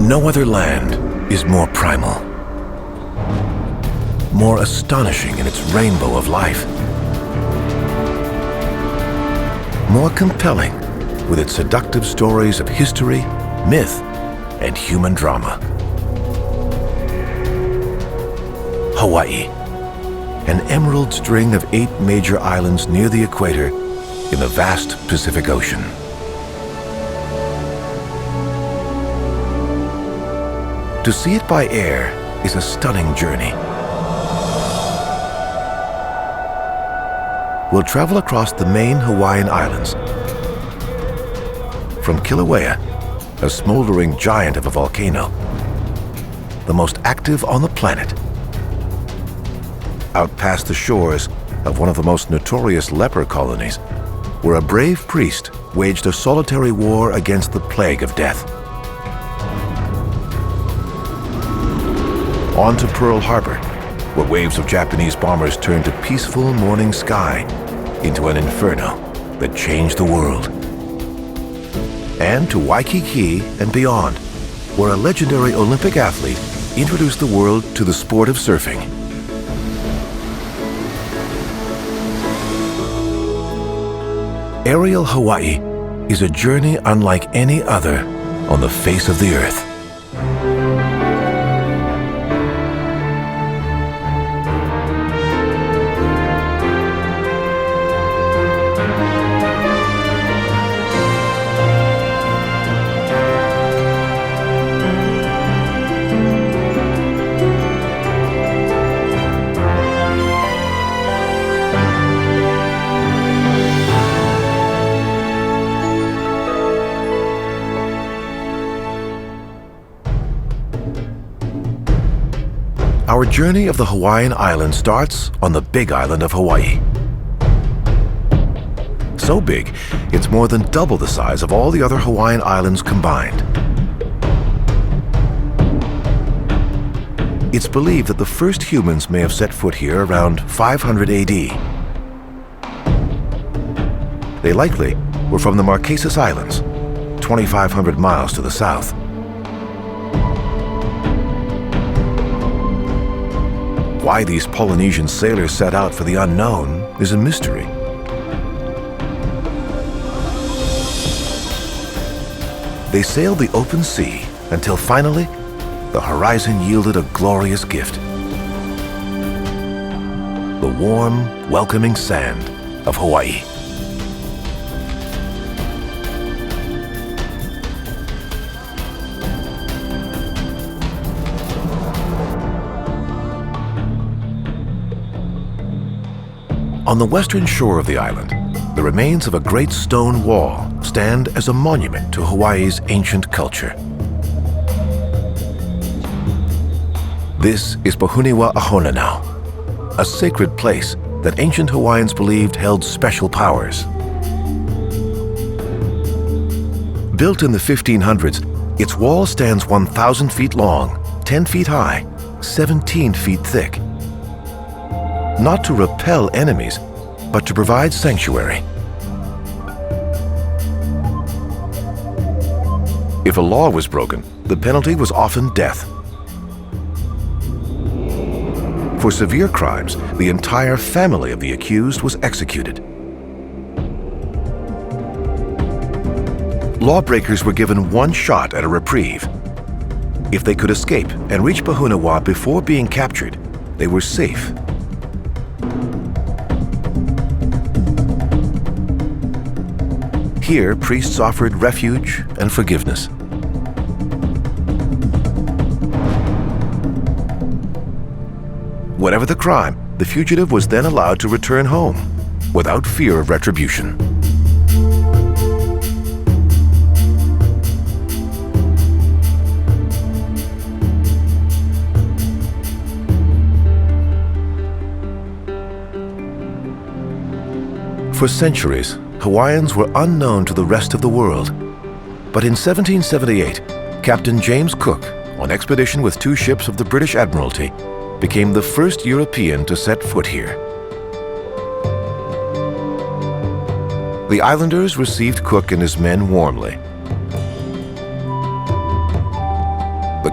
No other land is more primal, more astonishing in its rainbow of life, more compelling with its seductive stories of history, myth, and human drama. Hawaii, an emerald string of 8 major islands near the equator in the vast Pacific Ocean. To see it by air is a stunning journey. We'll travel across the main Hawaiian Islands. From Kilauea, a smoldering giant of a volcano, the most active on the planet, out past the shores of one of the most notorious leper colonies, where a brave priest waged a solitary war against the plague of death. On to Pearl Harbor, where waves of Japanese bombers turned a peaceful morning sky into an inferno that changed the world. And to Waikiki and beyond, where a legendary Olympic athlete introduced the world to the sport of surfing. Aerial Hawaii is a journey unlike any other on the face of the earth. Our journey of the Hawaiian Islands starts on the Big Island of Hawaii. So big, it's more than double the size of all the other Hawaiian islands combined. It's believed that the first humans may have set foot here around 500 AD. They likely were from the Marquesas Islands, 2,500 miles to the south. Why these Polynesian sailors set out for the unknown is a mystery. They sailed the open sea until finally, the horizon yielded a glorious gift. The warm, welcoming sand of Hawaii. On the western shore of the island, the remains of a great stone wall stand as a monument to Hawaii's ancient culture. This is Pohuniwa Ahonanau, a sacred place that ancient Hawaiians believed held special powers. Built in the 1500s, its wall stands 1,000 feet long, 10 feet high, 17 feet thick. Not to repel enemies, but to provide sanctuary. If a law was broken, the penalty was often death. For severe crimes, the entire family of the accused was executed. Lawbreakers were given one shot at a reprieve. If they could escape and reach Pohuniwa before being captured, they were safe. Here, priests offered refuge and forgiveness. Whatever the crime, the fugitive was then allowed to return home without fear of retribution. For centuries, Hawaiians were unknown to the rest of the world. But in 1778, Captain James Cook, on expedition with 2 ships of the British Admiralty, became the first European to set foot here. The islanders received Cook and his men warmly.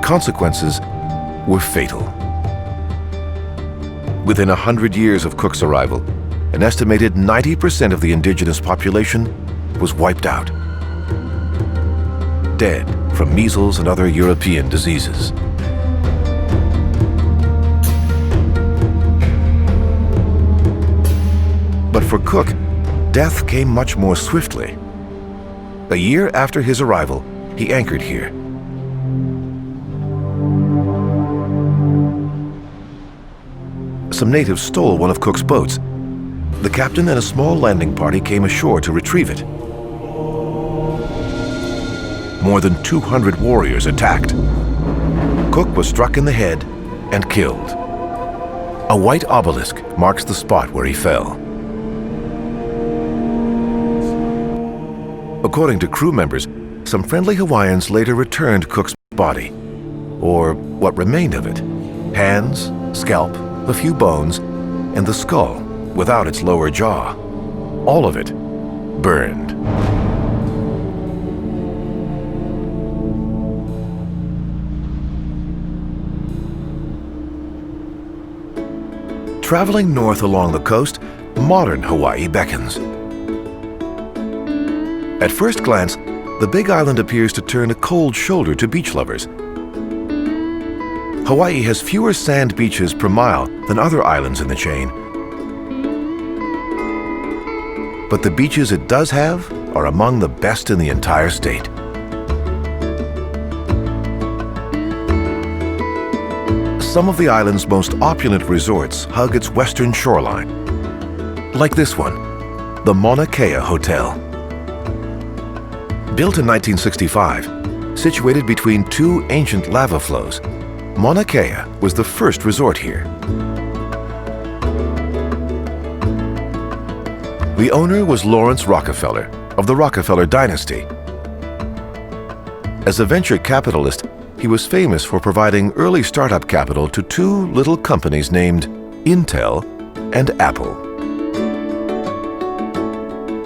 consequences were fatal. Within 100 years of Cook's arrival, an estimated 90% of the indigenous population was wiped out, dead from measles and other European diseases. But for Cook, death came much more swiftly. A year after his arrival, he anchored here. Some natives stole one of Cook's boats. The captain and a small landing party came ashore to retrieve it. More than 200 warriors attacked. Cook was struck in the head and killed. A white obelisk marks the spot where he fell. According to crew members, some friendly Hawaiians later returned Cook's body, or what remained of it: hands, scalp, a few bones, and the skull without its lower jaw. All of it burned. Traveling north along the coast, modern Hawaii beckons. At first glance, the Big Island appears to turn a cold shoulder to beach lovers. Hawaii has fewer sand beaches per mile than other islands in the chain. But the beaches it does have are among the best in the entire state. Some of the island's most opulent resorts hug its western shoreline, like this one, the Mauna Kea Hotel. Built in 1965, situated between two ancient lava flows, Mauna Kea was the first resort here. The owner was Lawrence Rockefeller of the Rockefeller dynasty. As a venture capitalist, he was famous for providing early startup capital to two little companies named Intel and Apple.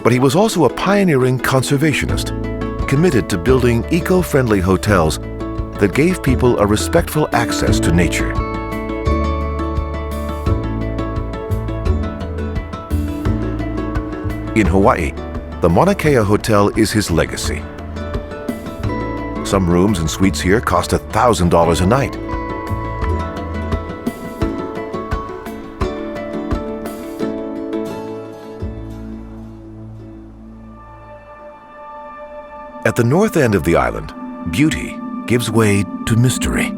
But he was also a pioneering conservationist, committed to building eco-friendly hotels that gave people a respectful access to nature. In Hawaii, the Mauna Kea Hotel is his legacy. Some rooms and suites here cost $1,000 a night. At the north end of the island, beauty gives way to mystery.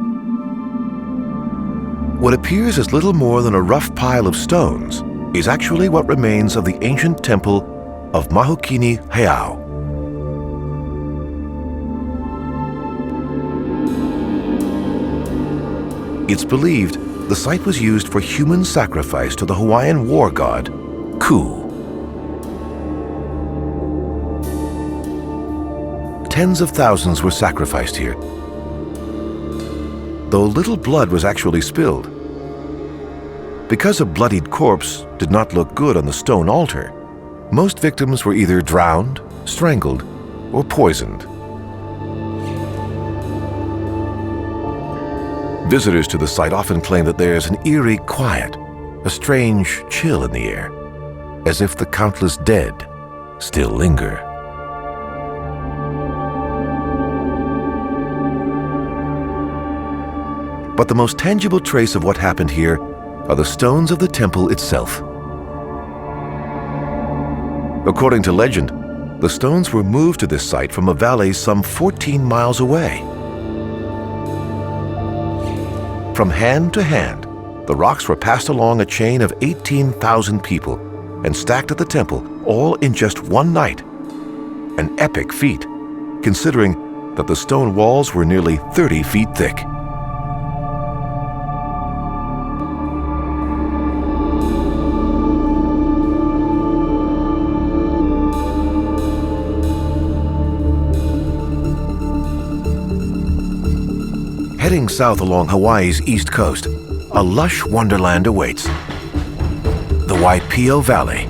What appears as little more than a rough pile of stones is actually what remains of the ancient temple of Mahukini Heiau. It's believed the site was used for human sacrifice to the Hawaiian war god, Ku. Tens of thousands were sacrificed here, though little blood was actually spilled. Because a bloodied corpse did not look good on the stone altar, most victims were either drowned, strangled, or poisoned. Visitors to the site often claim that there's an eerie quiet, a strange chill in the air, as if the countless dead still linger. But the most tangible trace of what happened here are the stones of the temple itself. According to legend, the stones were moved to this site from a valley some 14 miles away. From hand to hand, the rocks were passed along a chain of 18,000 people and stacked at the temple, all in just one night. An epic feat, considering that the stone walls were nearly 30 feet thick. Heading south along Hawaii's east coast, a lush wonderland awaits. The Waipio Valley.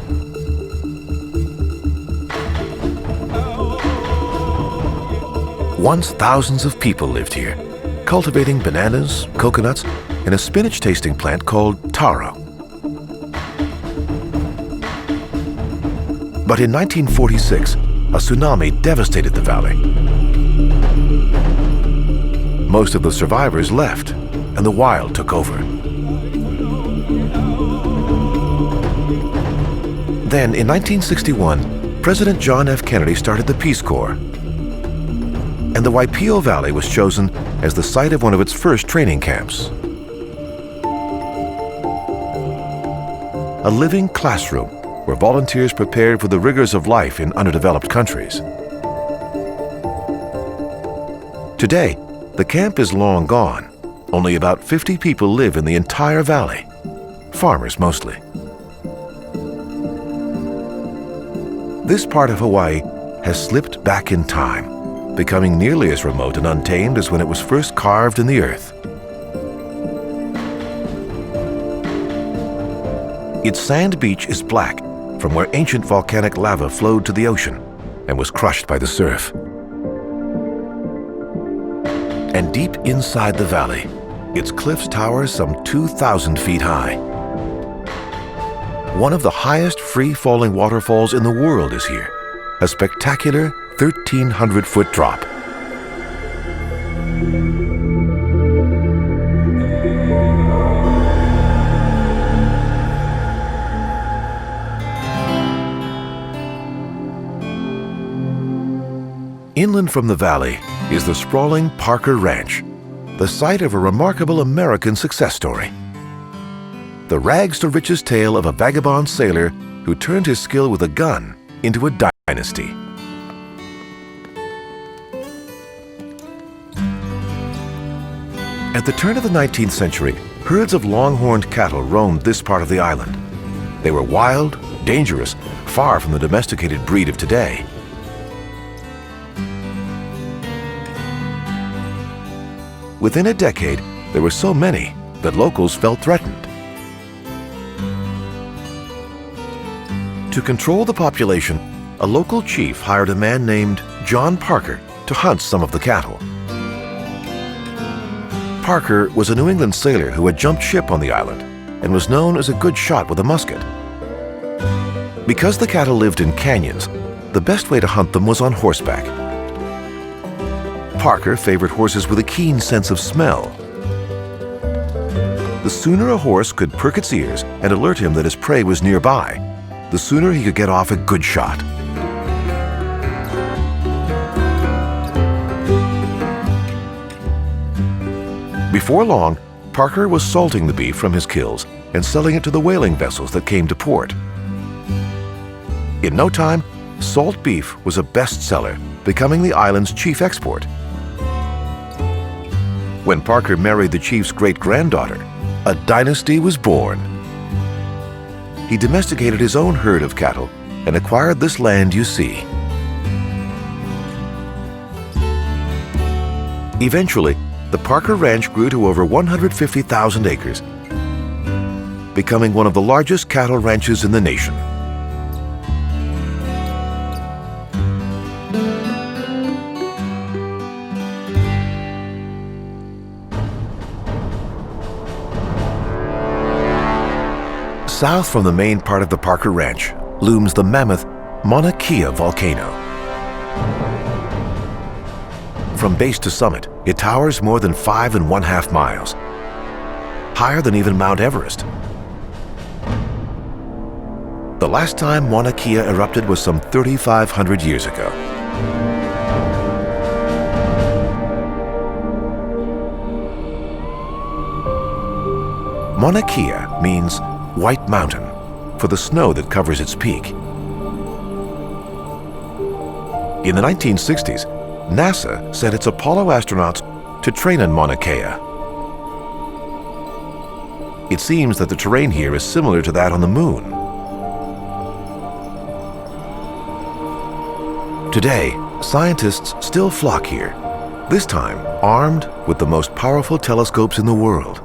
Once thousands of people lived here, cultivating bananas, coconuts, and a spinach-tasting plant called taro. But in 1946, a tsunami devastated the valley. Most of the survivors left, and the wild took over. Then, in 1961, President John F. Kennedy started the Peace Corps, and the Waipio Valley was chosen as the site of one of its first training camps. A living classroom where volunteers prepared for the rigors of life in underdeveloped countries. Today, the camp is long gone. Only about 50 people live in the entire valley, farmers mostly. This part of Hawaii has slipped back in time, becoming nearly as remote and untamed as when it was first carved in the earth. Its sand beach is black from where ancient volcanic lava flowed to the ocean and was crushed by the surf. And deep inside the valley, its cliffs tower some 2,000 feet high. One of the highest free-falling waterfalls in the world is here, a spectacular 1,300-foot drop. Inland from the valley is the sprawling Parker Ranch, the site of a remarkable American success story. The rags-to-riches tale of a vagabond sailor who turned his skill with a gun into a dynasty. At the turn of the 19th century, herds of longhorned cattle roamed this part of the island. They were wild, dangerous, far from the domesticated breed of today. Within a decade, there were so many that locals felt threatened. To control the population, a local chief hired a man named John Parker to hunt some of the cattle. Parker was a New England sailor who had jumped ship on the island and was known as a good shot with a musket. Because the cattle lived in canyons, the best way to hunt them was on horseback. Parker favored horses with a keen sense of smell. The sooner a horse could perk its ears and alert him that his prey was nearby, the sooner he could get off a good shot. Before long, Parker was salting the beef from his kills and selling it to the whaling vessels that came to port. In no time, salt beef was a bestseller, becoming the island's chief export. When Parker married the chief's great-granddaughter, a dynasty was born. He domesticated his own herd of cattle and acquired this land you see. Eventually, the Parker Ranch grew to over 150,000 acres, becoming one of the largest cattle ranches in the nation. South from the main part of the Parker Ranch looms the mammoth Mauna Kea volcano. From base to summit, it towers more than 5½ miles, higher than even Mount Everest. The last time Mauna Kea erupted was some 3,500 years ago. Mauna Kea means White Mountain for the snow that covers its peak. In the 1960s, NASA sent its Apollo astronauts to train on Mauna Kea. It seems that the terrain here is similar to that on the Moon. Today, scientists still flock here, this time armed with the most powerful telescopes in the world.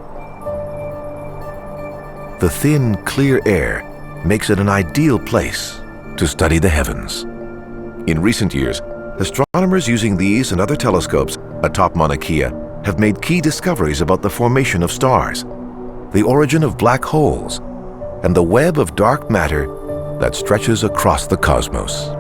The thin, clear air makes it an ideal place to study the heavens. In recent years, astronomers using these and other telescopes atop Mauna Kea have made key discoveries about the formation of stars, the origin of black holes, and the web of dark matter that stretches across the cosmos.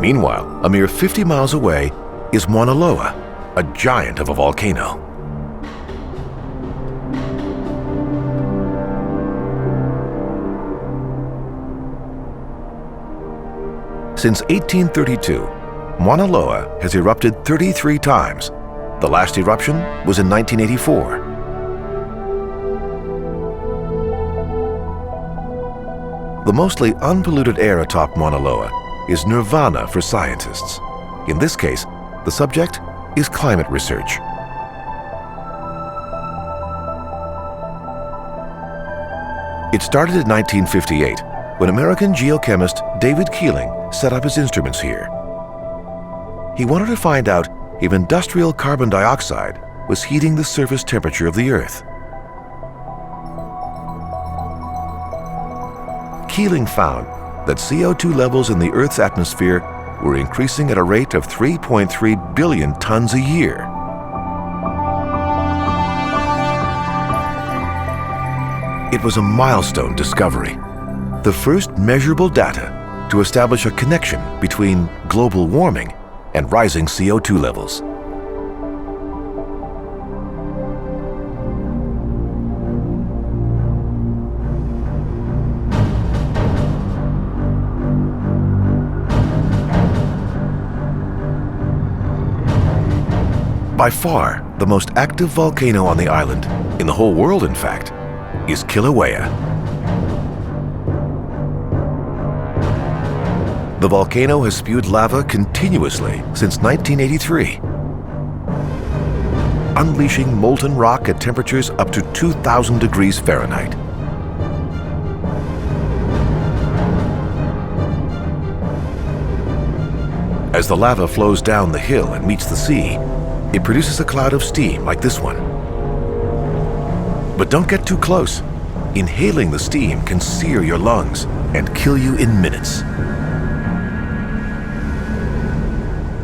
Meanwhile, a mere 50 miles away is Mauna Loa, a giant of a volcano. Since 1832, Mauna Loa has erupted 33 times. The last eruption was in 1984. The mostly unpolluted air atop Mauna Loa is nirvana for scientists. In this case, the subject is climate research. It started in 1958 when American geochemist David Keeling set up his instruments here. He wanted to find out if industrial carbon dioxide was heating the surface temperature of the Earth. Keeling found that CO2 levels in the Earth's atmosphere were increasing at a rate of 3.3 billion tons a year. It was a milestone discovery, the first measurable data to establish a connection between global warming and rising CO2 levels. By far, the most active volcano on the island, in the whole world in fact, is Kilauea. The volcano has spewed lava continuously since 1983, unleashing molten rock at temperatures up to 2,000 degrees Fahrenheit. As the lava flows down the hill and meets the sea, it produces a cloud of steam like this one. But don't get too close. Inhaling the steam can sear your lungs and kill you in minutes.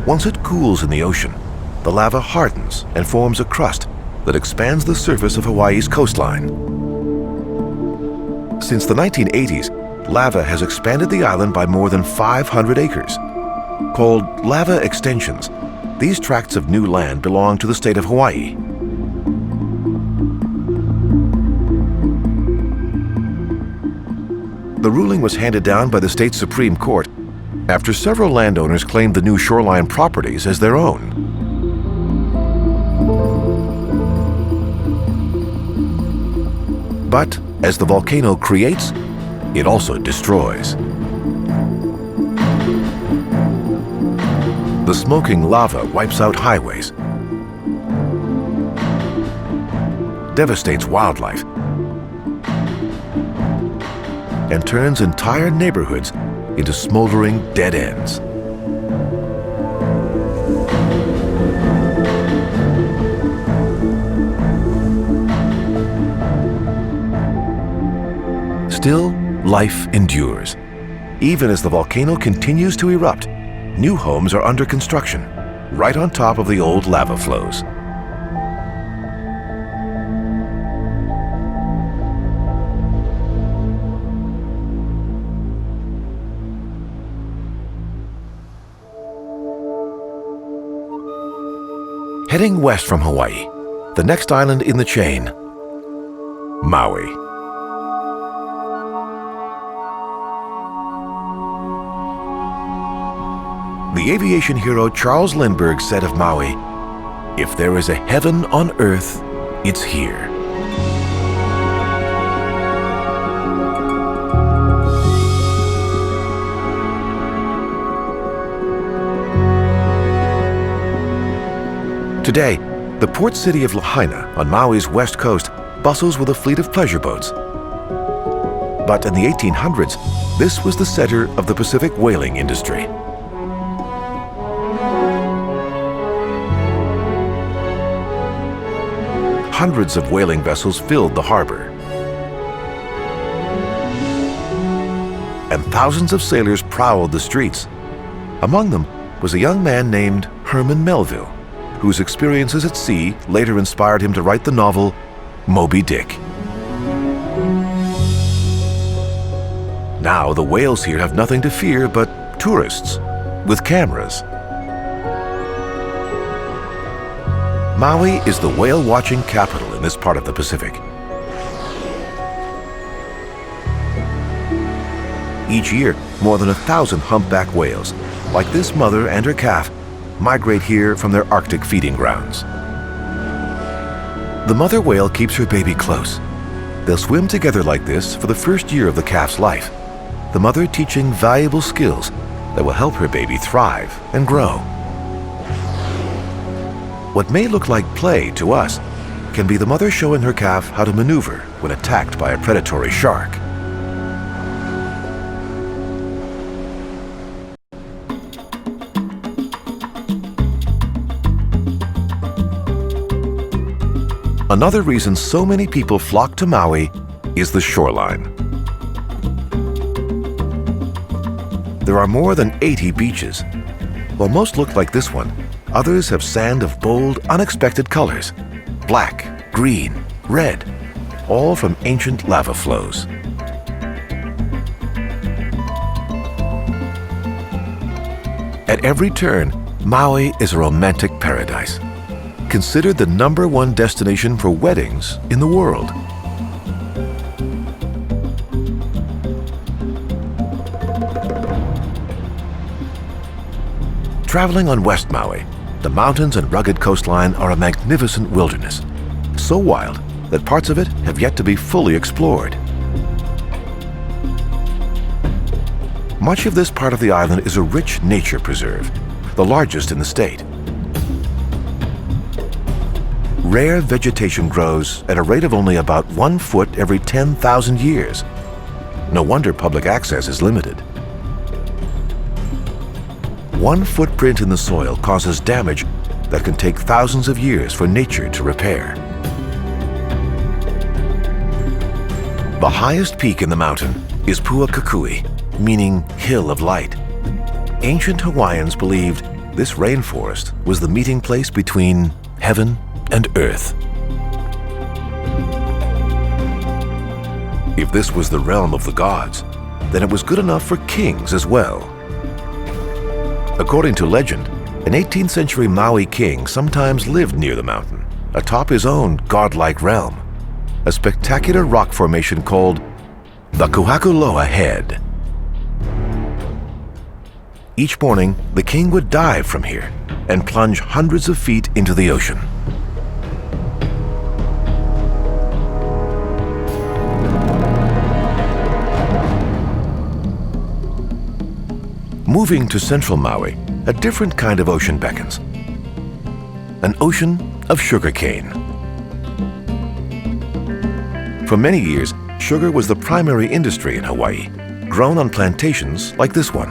Once it cools in the ocean, the lava hardens and forms a crust that expands the surface of Hawaii's coastline. Since the 1980s, lava has expanded the island by more than 500 acres. Called lava extensions, these tracts of new land belong to the state of Hawaii. The ruling was handed down by the state Supreme Court after several landowners claimed the new shoreline properties as their own. But as the volcano creates, it also destroys. The smoking lava wipes out highways, devastates wildlife, and turns entire neighborhoods into smoldering dead ends. Still, life endures. Even as the volcano continues to erupt, new homes are under construction, right on top of the old lava flows. Heading west from Hawaii, the next island in the chain, Maui. The aviation hero Charles Lindbergh said of Maui, "If there is a heaven on earth, it's here." Today, the port city of Lahaina on Maui's west coast bustles with a fleet of pleasure boats. But in the 1800s, this was the center of the Pacific whaling industry. Hundreds of whaling vessels filled the harbor. and thousands of sailors prowled the streets. Among them was a young man named Herman Melville, whose experiences at sea later inspired him to write the novel Moby Dick. Now the whales here have nothing to fear but tourists with cameras. Maui is the whale-watching capital in this part of the Pacific. Each year, more than 1,000 humpback whales, like this mother and her calf, migrate here from their Arctic feeding grounds. The mother whale keeps her baby close. They'll swim together like this for the first year of the calf's life, the mother teaching valuable skills that will help her baby thrive and grow. What may look like play to us can be the mother showing her calf how to maneuver when attacked by a predatory shark. Another reason so many people flock to Maui is the shoreline. There are more than 80 beaches. While most look like this one, others have sand of bold, unexpected colors: black, green, red, all from ancient lava flows. At every turn, Maui is a romantic paradise, considered the #1 destination for weddings in the world. Traveling on West Maui, the mountains and rugged coastline are a magnificent wilderness, so wild that parts of it have yet to be fully explored. Much of this part of the island is a rich nature preserve, the largest in the state. Rare vegetation grows at a rate of only about 1 foot every 10,000 years. No wonder public access is limited. One footprint in the soil causes damage that can take thousands of years for nature to repair. The highest peak in the mountain is Puakakui, meaning Hill of Light. Ancient Hawaiians believed this rainforest was the meeting place between heaven and earth. If this was the realm of the gods, then it was good enough for kings as well. According to legend, an 18th century Maui king sometimes lived near the mountain, atop his own godlike realm, a spectacular rock formation called the Kuhakuloa Head. Each morning, the king would dive from here and plunge hundreds of feet into the ocean. Moving to central Maui, a different kind of ocean beckons. An ocean of sugarcane. For many years, sugar was the primary industry in Hawaii, grown on plantations like this one.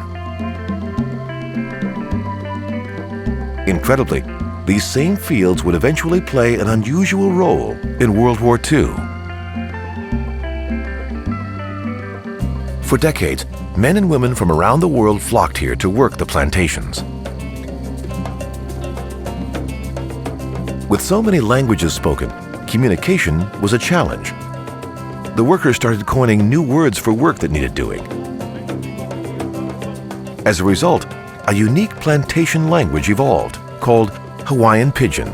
Incredibly, these same fields would eventually play an unusual role in World War II. For decades, men and women from around the world flocked here to work the plantations. With so many languages spoken, communication was a challenge. The workers started coining new words for work that needed doing. As a result, a unique plantation language evolved, called Hawaiian Pidgin.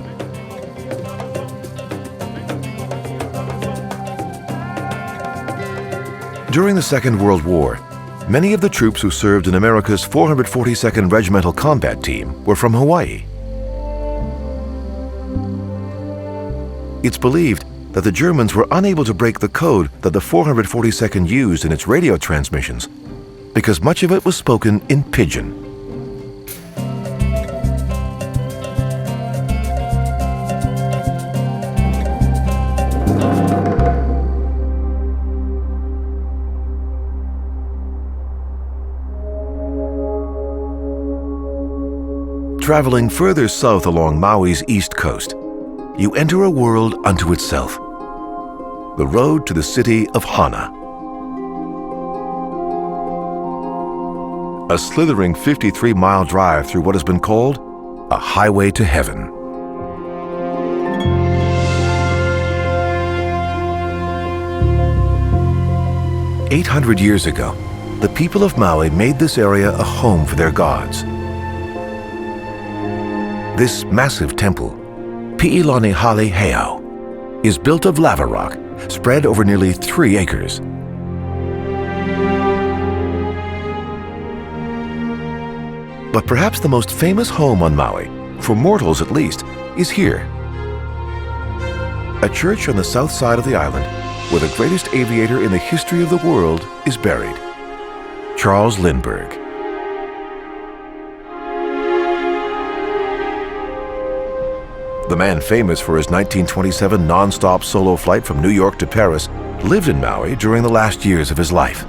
During the Second World War, many of the troops who served in America's 442nd Regimental Combat Team were from Hawaii. It's believed that the Germans were unable to break the code that the 442nd used in its radio transmissions because much of it was spoken in Pidgin. Traveling further south along Maui's east coast, you enter a world unto itself. The road to the city of Hana. a slithering 53-mile drive through what has been called a highway to heaven. "800 years ago, the people of Maui made this area a home for their gods. This massive temple, Pi'ilani Hale Heiau, is built of lava rock spread over nearly 3 acres. But perhaps the most famous home on Maui, for mortals at least, is here. A church on the south side of the island where the greatest aviator in the history of the world is buried, Charles Lindbergh. The man famous for his 1927 non-stop solo flight from New York to Paris lived in Maui during the last years of his life.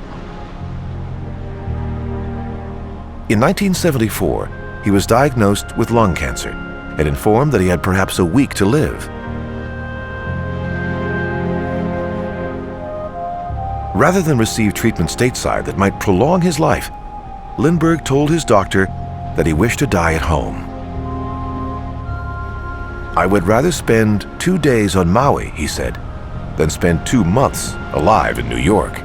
In 1974, he was diagnosed with lung cancer and informed that he had perhaps a week to live. Rather than receive treatment stateside that might prolong his life, Lindbergh told his doctor that he wished to die at home. "I would rather spend 2 days on Maui," he said, "than spend 2 months alive in New York."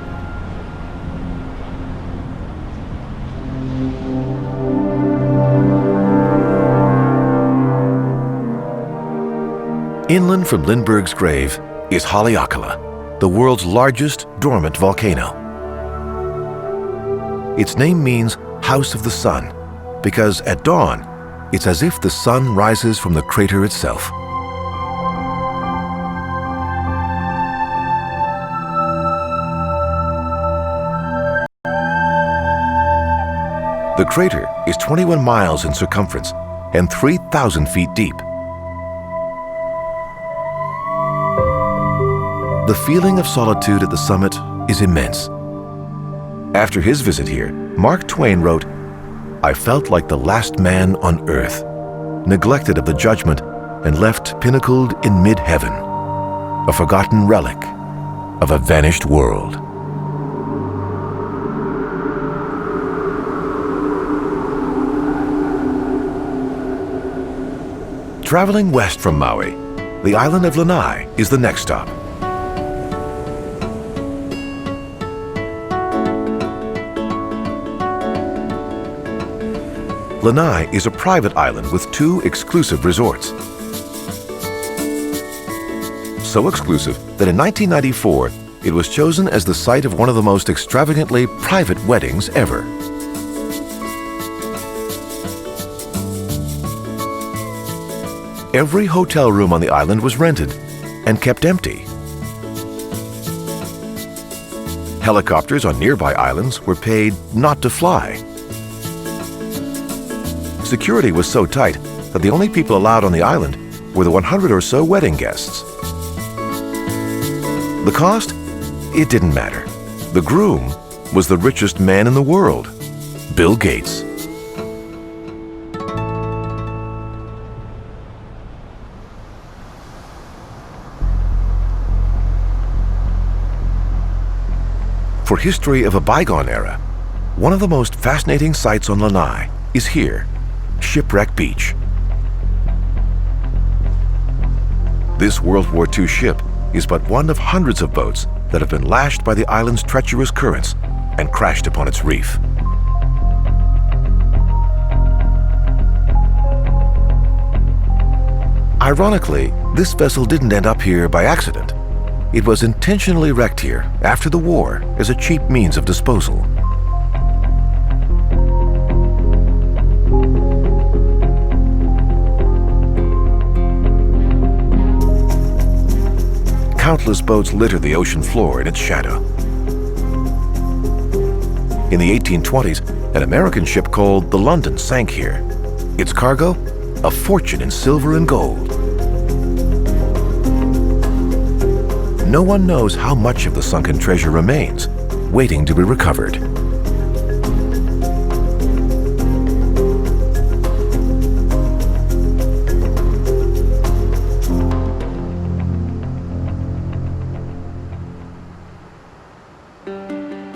Inland from Lindbergh's grave is Haleakala, the world's largest dormant volcano. Its name means House of the Sun because at dawn, it's as if the sun rises from the crater itself. The crater is 21 miles in circumference and 3,000 feet deep. The feeling of solitude at the summit is immense. After his visit here, Mark Twain wrote, "I felt like the last man on earth, neglected of the judgment and left pinnacled in mid-heaven, a forgotten relic of a vanished world." Traveling west from Maui, the island of Lanai is the next stop. Lanai is a private island with 2 exclusive resorts. So exclusive that in 1994, it was chosen as the site of one of the most extravagantly private weddings ever. Every hotel room on the island was rented and kept empty. Helicopters on nearby islands were paid not to fly. Security was so tight that the only people allowed on the island were the 100 or so wedding guests. The cost? It didn't matter. The groom was the richest man in the world, Bill Gates. For history of a bygone era, one of the most fascinating sights on Lanai is here, Shipwreck Beach. This World War II ship is but one of hundreds of boats that have been lashed by the island's treacherous currents and crashed upon its reef. Ironically, this vessel didn't end up here by accident. It was intentionally wrecked here after the war as a cheap means of disposal. Countless boats litter the ocean floor in its shadow. In the 1820s, an American ship called the London sank here. Its cargo? A fortune in silver and gold. No one knows how much of the sunken treasure remains, waiting to be recovered.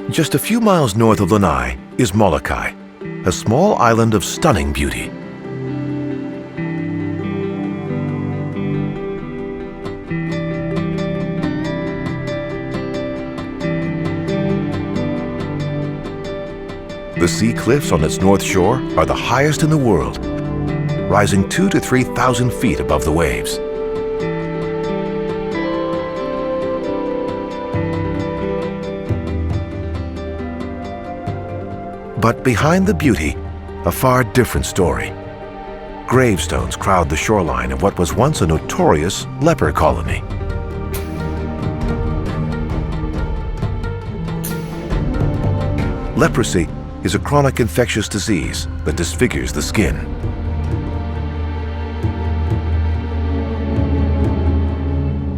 Just a few miles north of Lanai is Molokai, a small island of stunning beauty. The sea cliffs on its north shore are the highest in the world, rising 2,000 to 3,000 feet above the waves. But behind the beauty, a far different story. Gravestones crowd the shoreline of what was once a notorious leper colony. Leprosy is a chronic infectious disease that disfigures the skin.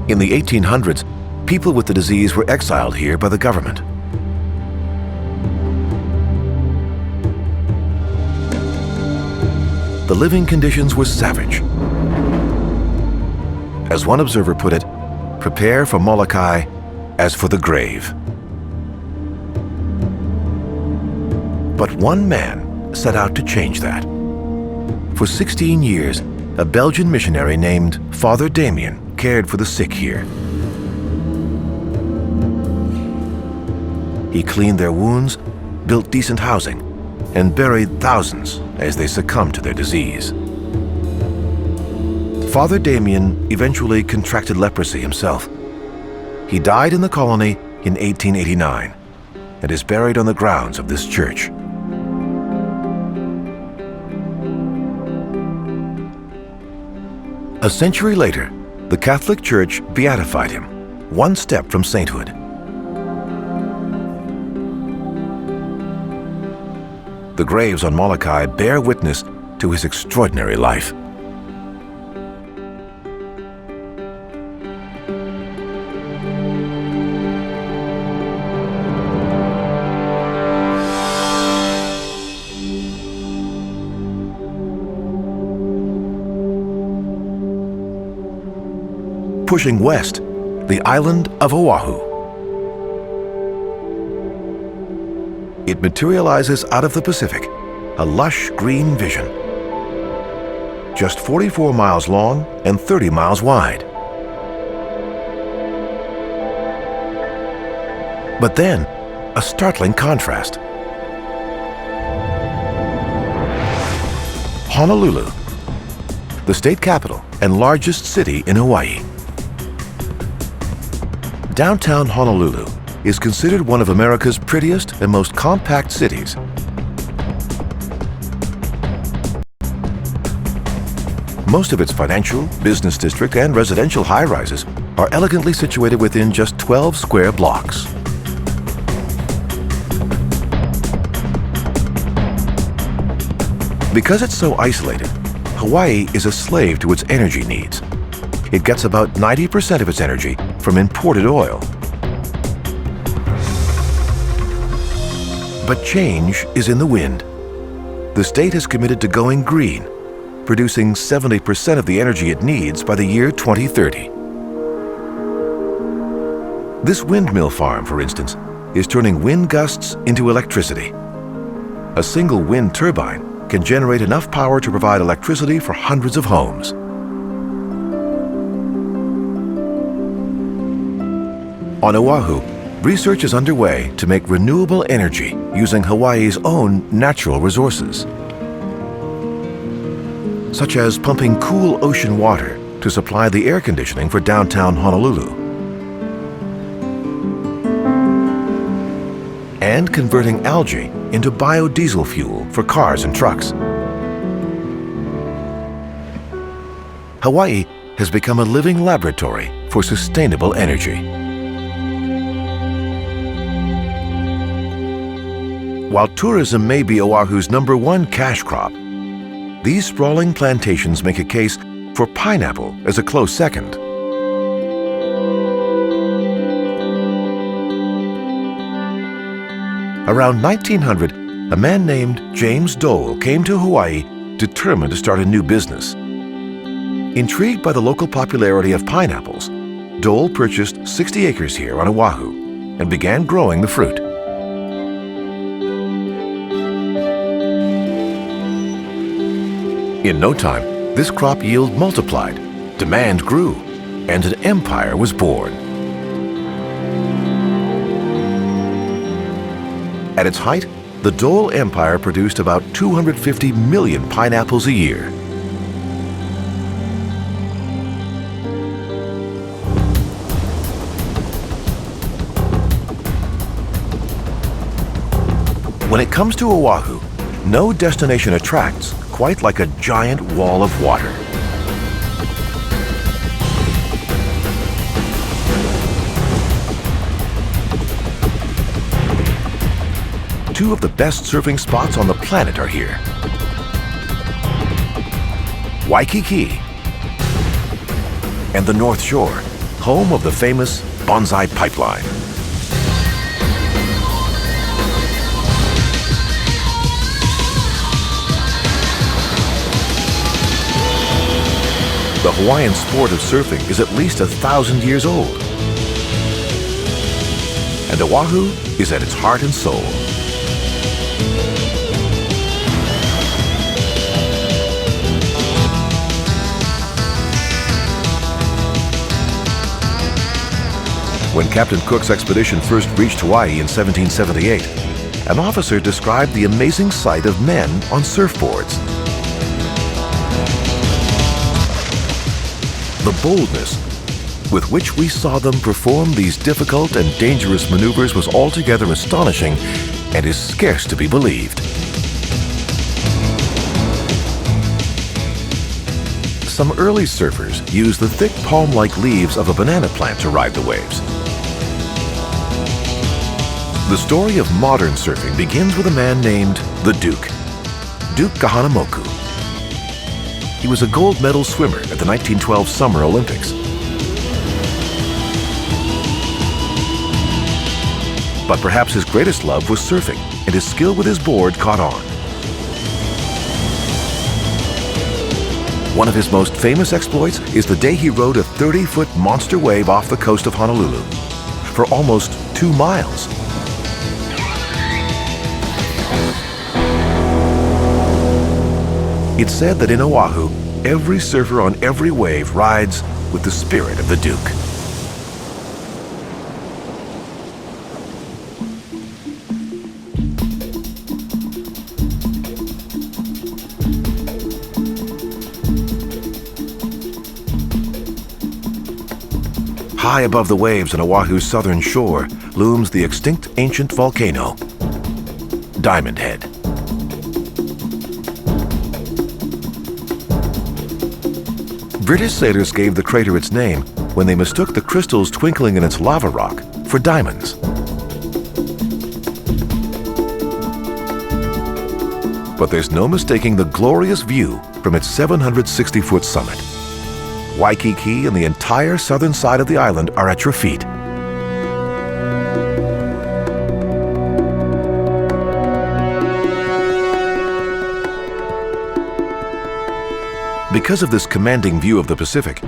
In the 1800s, people with the disease were exiled here by the government. The living conditions were savage. As one observer put it, prepare for Molokai as for the grave. But one man set out to change that. For 16 years, a Belgian missionary named Father Damien cared for the sick here. He cleaned their wounds, built decent housing, and buried thousands as they succumbed to their disease. Father Damien eventually contracted leprosy himself. He died in the colony in 1889 and is buried on the grounds of this church. A century later, the Catholic Church beatified him, one step from sainthood. The graves on Molokai bear witness to his extraordinary life. Pushing west, the island of Oahu. It materializes out of the Pacific, a lush green vision. Just 44 miles long and 30 miles wide. But then, a startling contrast. Honolulu, the state capital and largest city in Hawaii. Downtown Honolulu is considered one of America's prettiest and most compact cities. Most of its financial, business district, and residential high-rises are elegantly situated within just 12 square blocks. Because it's so isolated, Hawaii is a slave to its energy needs. It gets about 90% of its energy from imported oil. But change is in the wind. The state has committed to going green, producing 70% of the energy it needs by the year 2030. This windmill farm, for instance, is turning wind gusts into electricity. A single wind turbine can generate enough power to provide electricity for hundreds of homes. On Oahu, research is underway to make renewable energy using Hawaii's own natural resources, such as pumping cool ocean water to supply the air conditioning for downtown Honolulu, and converting algae into biodiesel fuel for cars and trucks. Hawaii has become a living laboratory for sustainable energy. While tourism may be Oahu's #1 cash crop, these sprawling plantations make a case for pineapple as a close second. Around 1900, a man named James Dole came to Hawaii determined to start a new business. Intrigued by the local popularity of pineapples, Dole purchased 60 acres here on Oahu and began growing the fruit. In no time, this crop yield multiplied, demand grew, and an empire was born. At its height, the Dole Empire produced about 250 million pineapples a year. When it comes to Oahu, no destination attracts quite like a giant wall of water. Two of the best surfing spots on the planet are here. Waikiki and the North Shore, home of the famous Bonsai Pipeline. The Hawaiian sport of surfing is at least 1,000 years old. And Oahu is at its heart and soul. When Captain Cook's expedition first reached Hawaii in 1778, an officer described the amazing sight of men on surfboards. The boldness with which we saw them perform these difficult and dangerous maneuvers was altogether astonishing and is scarce to be believed. Some early surfers used the thick palm-like leaves of a banana plant to ride the waves. The story of modern surfing begins with a man named the Duke, Duke Kahanamoku. He was a gold medal swimmer at the 1912 Summer Olympics. But perhaps his greatest love was surfing, and his skill with his board caught on. One of his most famous exploits is the day he rode a 30-foot monster wave off the coast of Honolulu for almost 2 miles. It's said that in Oahu, every surfer on every wave rides with the spirit of the Duke. High above the waves on Oahu's southern shore looms the extinct ancient volcano, Diamond Head. British sailors gave the crater its name when they mistook the crystals twinkling in its lava rock for diamonds. But there's no mistaking the glorious view from its 760-foot summit. Waikiki and the entire southern side of the island are at your feet. Because of this commanding view of the Pacific,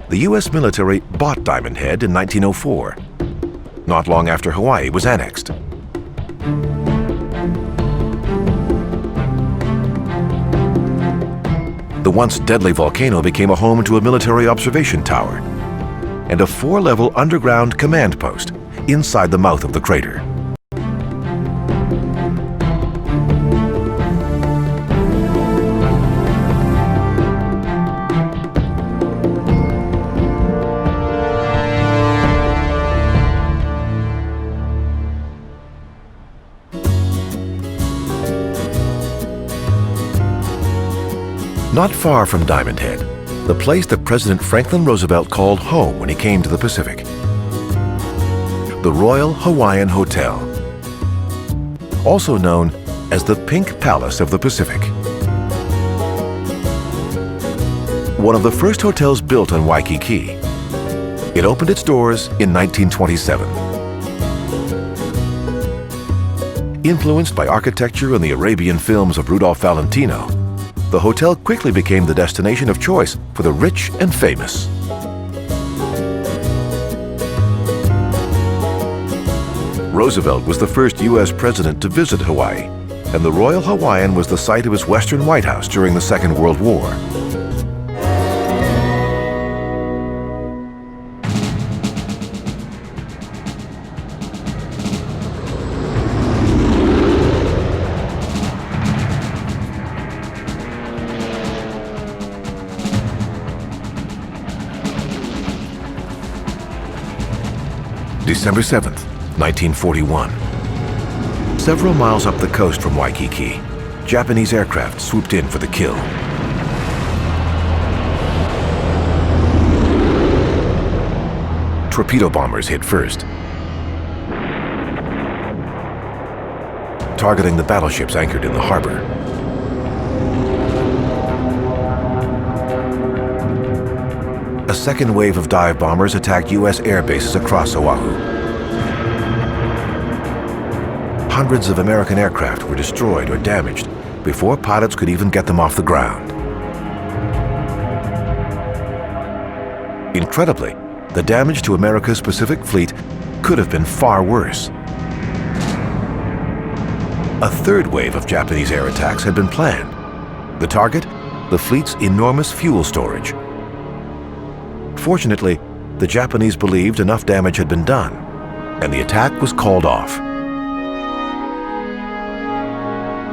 the U.S. military bought Diamond Head in 1904, not long after Hawaii was annexed. The once deadly volcano became a home to a military observation tower and a 4-level underground command post inside the mouth of the crater. Not far from Diamond Head, the place that President Franklin Roosevelt called home when he came to the Pacific. The Royal Hawaiian Hotel, also known as the Pink Palace of the Pacific. One of the first hotels built on Waikiki, it opened its doors in 1927. Influenced by architecture and the Arabian films of Rudolph Valentino, the hotel quickly became the destination of choice for the rich and famous. Roosevelt was the first U.S. president to visit Hawaii, and the Royal Hawaiian was the site of his Western White House during the Second World War. December 7th, 1941. Several miles up the coast from Waikiki, Japanese aircraft swooped in for the kill. Torpedo bombers hit first, targeting the battleships anchored in the harbor. A second wave of dive bombers attacked U.S. air bases across Oahu. Hundreds of American aircraft were destroyed or damaged before pilots could even get them off the ground. Incredibly, the damage to America's Pacific Fleet could have been far worse. A third wave of Japanese air attacks had been planned. The target? The fleet's enormous fuel storage. Fortunately, the Japanese believed enough damage had been done, and the attack was called off.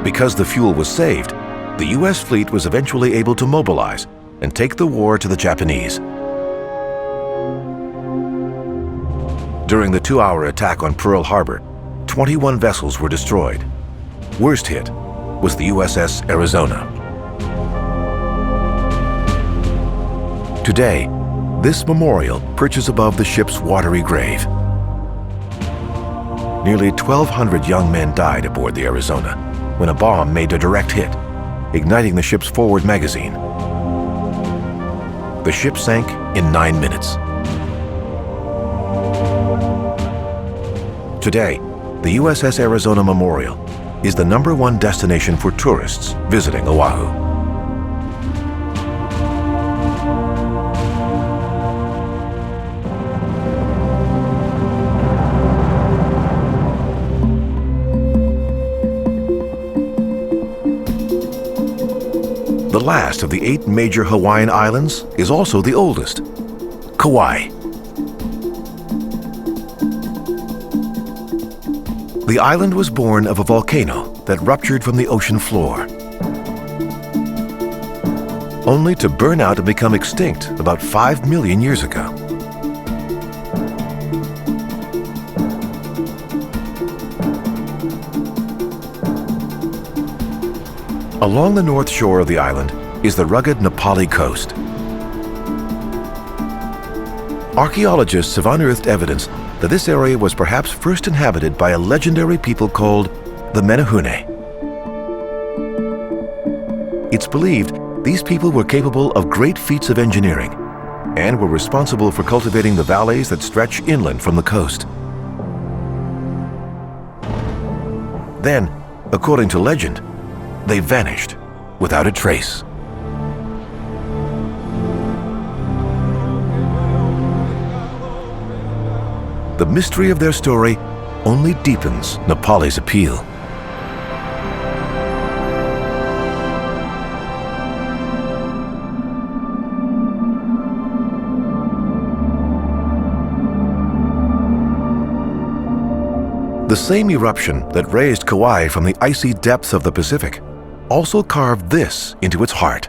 Because the fuel was saved, the U.S. fleet was eventually able to mobilize and take the war to the Japanese. During the 2-hour attack on Pearl Harbor, 21 vessels were destroyed. Worst hit was the USS Arizona. Today, this memorial perches above the ship's watery grave. Nearly 1,200 young men died aboard the Arizona when a bomb made a direct hit, igniting the ship's forward magazine. The ship sank in 9 minutes. Today, the USS Arizona Memorial is the #1 destination for tourists visiting Oahu. The last of the 8 major Hawaiian islands is also the oldest, Kauai. The island was born of a volcano that ruptured from the ocean floor, only to burn out and become extinct about 5 million years ago. Along the north shore of the island is the rugged Nepali coast. Archaeologists have unearthed evidence that this area was perhaps first inhabited by a legendary people called the Menehune. It's believed these people were capable of great feats of engineering and were responsible for cultivating the valleys that stretch inland from the coast. Then, according to legend, they vanished without a trace. The mystery of their story only deepens Nepali's appeal. The same eruption that raised Kauai from the icy depths of the Pacific also carved this into its heart.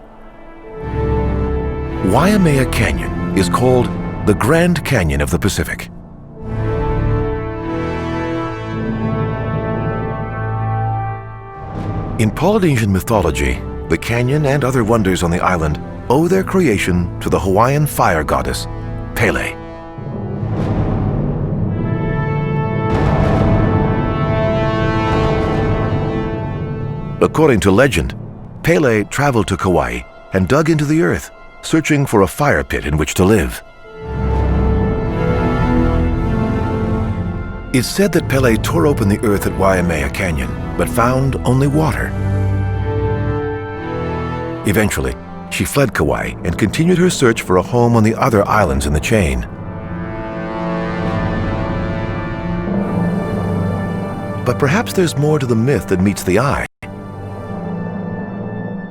Waimea Canyon is called the Grand Canyon of the Pacific. In Polynesian mythology, the canyon and other wonders on the island owe their creation to the Hawaiian fire goddess, Pele. According to legend, Pele traveled to Kauai and dug into the earth, searching for a fire pit in which to live. It's said that Pele tore open the earth at Waimea Canyon, but found only water. Eventually, she fled Kauai and continued her search for a home on the other islands in the chain. But perhaps there's more to the myth than meets the eye.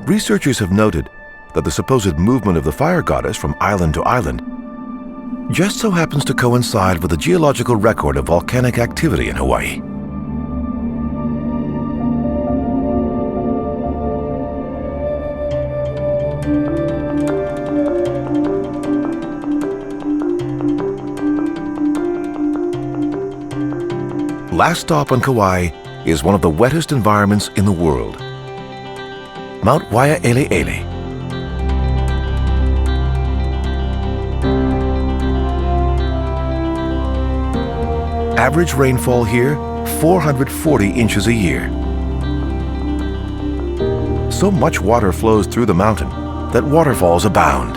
researchers have noted that the supposed movement of the fire goddess from island to island just so happens to coincide with the geological record of volcanic activity in Hawaii. Last stop on Kauai is one of the wettest environments in the world, Mount Waiaʻeleʻele. Average rainfall here, 440 inches a year. So much water flows through the mountain that waterfalls abound.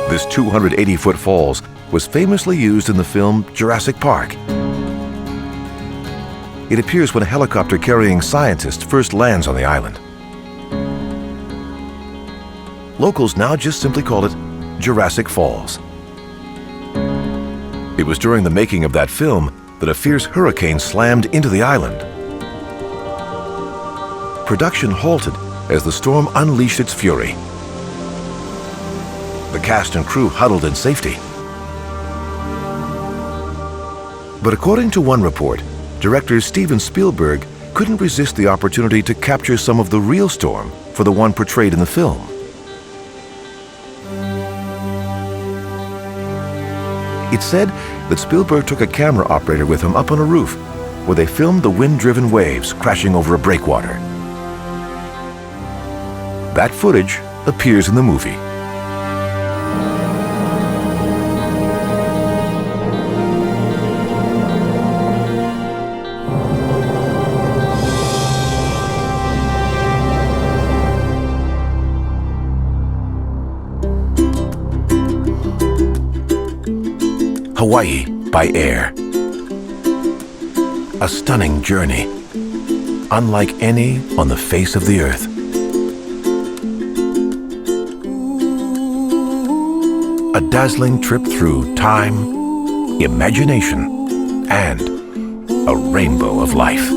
This 280-foot falls was famously used in the film Jurassic Park. It appears when a helicopter carrying scientists first lands on the island. Locals now just simply call it Jurassic Falls. It was during the making of that film that a fierce hurricane slammed into the island. Production halted as the storm unleashed its fury. The cast and crew huddled in safety. But according to one report, director Steven Spielberg couldn't resist the opportunity to capture some of the real storm for the one portrayed in the film. It's said that Spielberg took a camera operator with him up on a roof where they filmed the wind-driven waves crashing over a breakwater. That footage appears in the movie. Hawaii by air. A stunning journey, unlike any on the face of the earth. A dazzling trip through time, imagination, and a rainbow of life.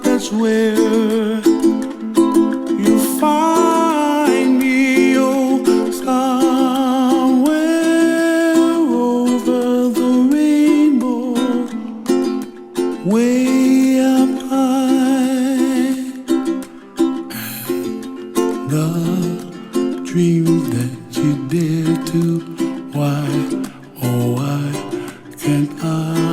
That's where you find me. Oh, way up high. The dreams that you dare to, why, oh why can't I?